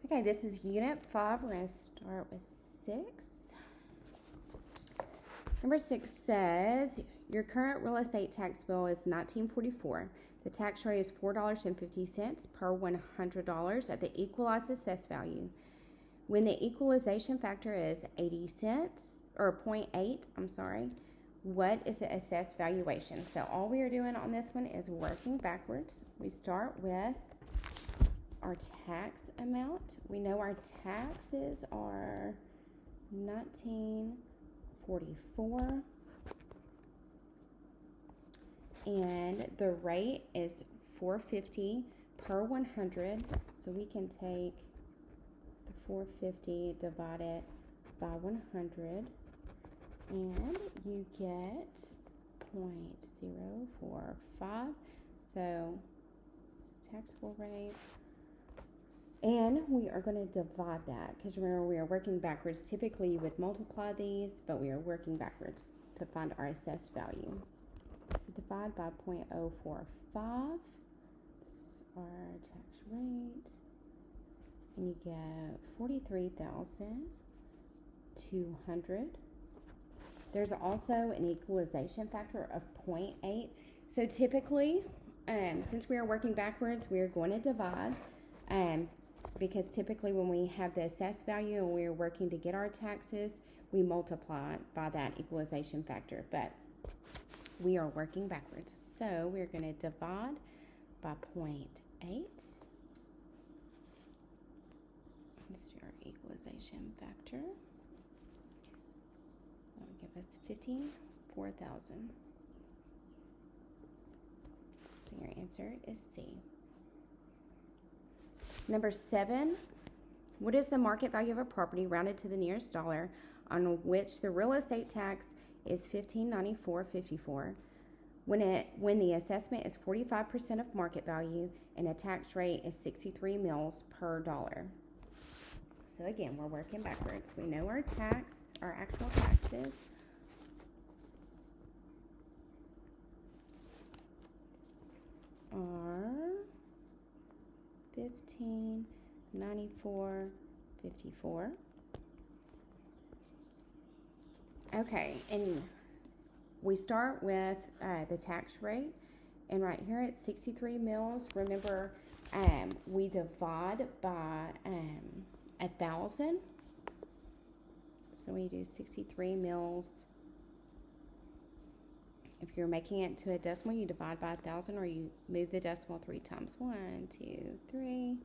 Okay, this is Unit 5. We're going to start with 6. Number 6 says, your current real estate tax bill is $19.44. The tax rate is $4.50 per $100 at the equalized assessed value. When the equalization factor is 80 cents, or 0.8, what is the assessed valuation? So all we are doing on this one is working backwards. We start with our tax amount. We know our taxes are $19.44, and the rate is $4.50 per 100. So we can take the $4.50, divide it by 100, and you get 0.045. So it's taxable rate. And we are going to divide that, because remember, we are working backwards. Typically you would multiply these, but we are working backwards to find our assessed value. So divide by 0.045. This is our tax rate. And you get 43,200. There's also an equalization factor of 0.8. So typically, since we are working backwards, we are going to divide. Because typically when we have the assessed value and we're working to get our taxes, we multiply it by that equalization factor, but we are working backwards. So we're going to divide by 0.8. This is our equalization factor. That will give us 54,000. So your answer is C. Number 7, what is the market value of a property rounded to the nearest dollar on which the real estate tax is $15.94.54 when the assessment is 45% of market value and the tax rate is 63 mils per dollar? So again, we're working backwards. We know our actual taxes are $15.94.54. Okay, and we start with the tax rate, and right here it's 63 mils. Remember, we divide by 1,000. So we do 63 mils. If you're making it to a decimal, you divide by 1,000, or you move the decimal 3 times. 1, 2, 3.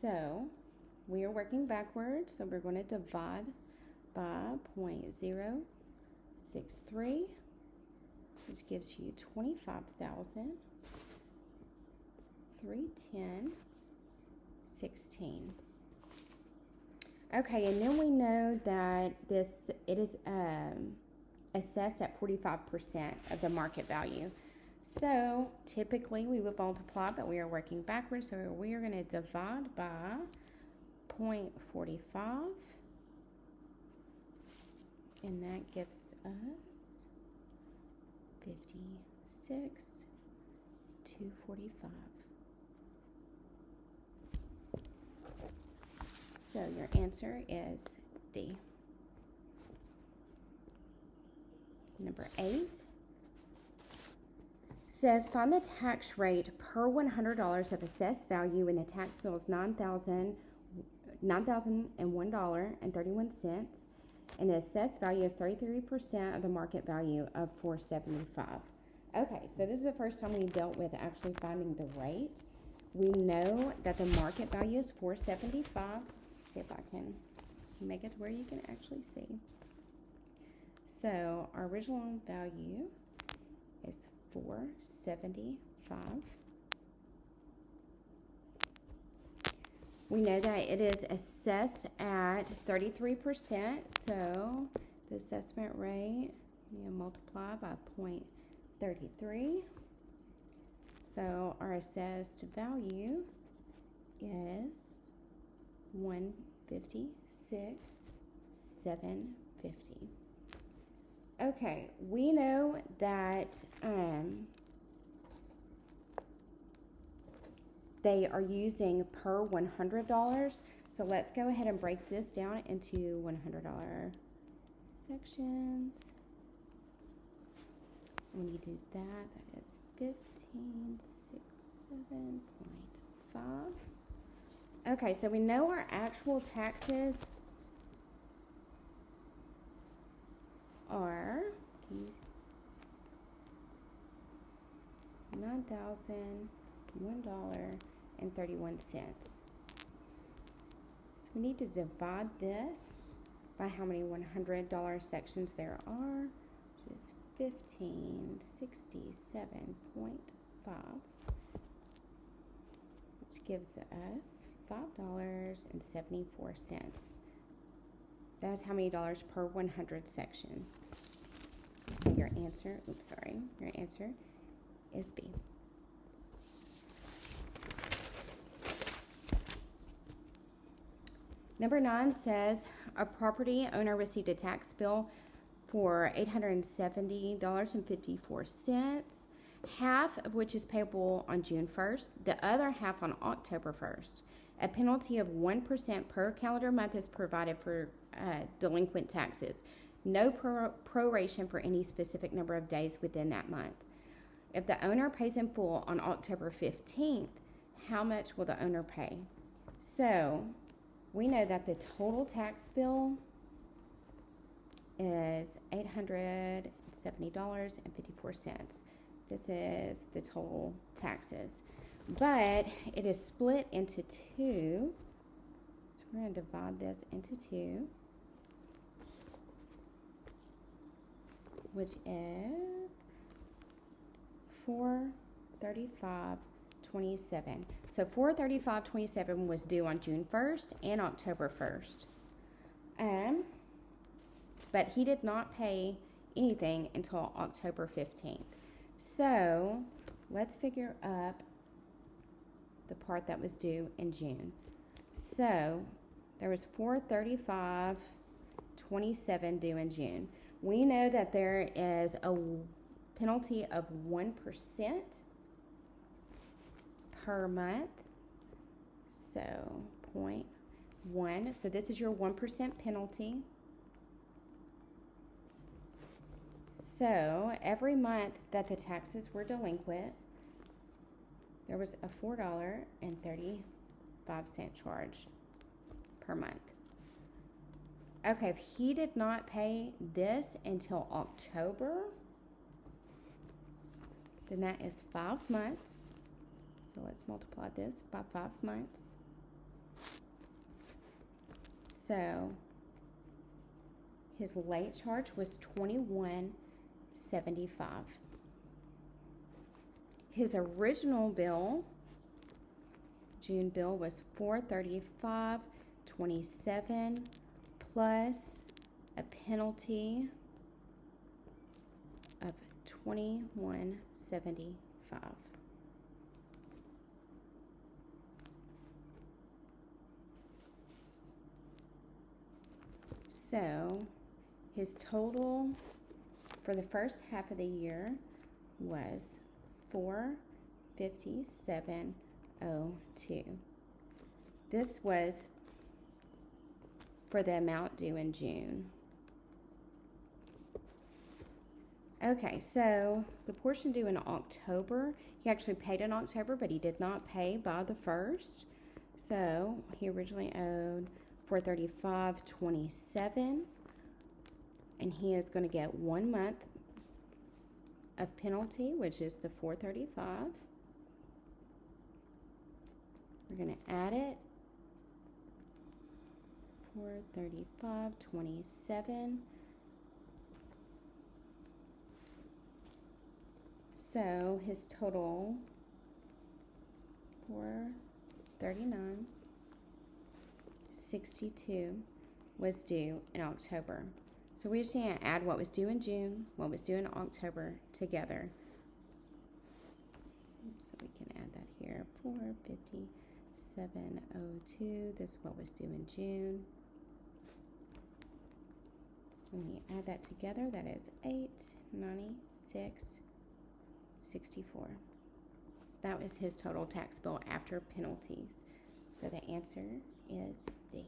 So we are working backwards. So we're going to divide by 0.063, which gives you 25,310.16. Okay, and then we know that it is assessed at 45% of the market value. So typically we would multiply, but we are working backwards, so we are going to divide by 0.45, and that gives us 56,245. So your answer is D. Number 8 says, find the tax rate per $100 of assessed value when the tax bill is $9,001.31, and the assessed value is 33% of the market value of $475. Okay, so this is the first time we dealt with actually finding the rate. We know that the market value is $475. See if I can make it to where you can actually see. So our original value is $475. We know that it is assessed at 33%, so the assessment rate, you multiply by 0.33. So our assessed value is $156,750. Okay, we know that they are using per $100. So let's go ahead and break this down into $100 sections. When you do that, that is 1567.5. Okay, so we know our actual taxes are $9,001.31. So we need to divide this by how many $100 sections there are, which is 1567.5, which gives us $5.74. That's how many dollars per 100 section. So your answer, your answer is B. Number 9 says a property owner received a tax bill for $870.54, half of which is payable on June 1st, the other half on October 1st. A penalty of 1% per calendar month is provided for delinquent taxes. No proration for any specific number of days within that month. If the owner pays in full on October 15th, how much will the owner pay? So we know that the total tax bill is $870.54. This is the total taxes. But it is split into two. So we're going to divide this into two, which is $435.27. So $435.27 was due on June 1st and October 1st. But he did not pay anything until October 15th. So let's figure up the part that was due in June. So there was $435.27 due in June. We know that there is a penalty of 1% per month. So 0.1. So this is your 1% penalty. So every month that the taxes were delinquent, there was a $4.35 charge per month. Okay, if he did not pay this until October, then that is 5 months. So let's multiply this by 5 months. So his late charge was $21.75. His original bill, June bill, was $435.27 plus a penalty of $21.75. So his total for the first half of the year was $457.02. This was for the amount due in June. Okay, so the portion due in October, he actually paid in October, but he did not pay by the 1st. So he originally owed $435.27, and he is going to get 1 month of penalty, which is the $435. We're going to add it. $435.27. So his total $439.62 was due in October. So we just need to add what was due in June, what was due in October together. So we can add that here. $457.02. This is what was due in June. When you add that together, that is $896.64. That was his total tax bill after penalties. So the answer is D.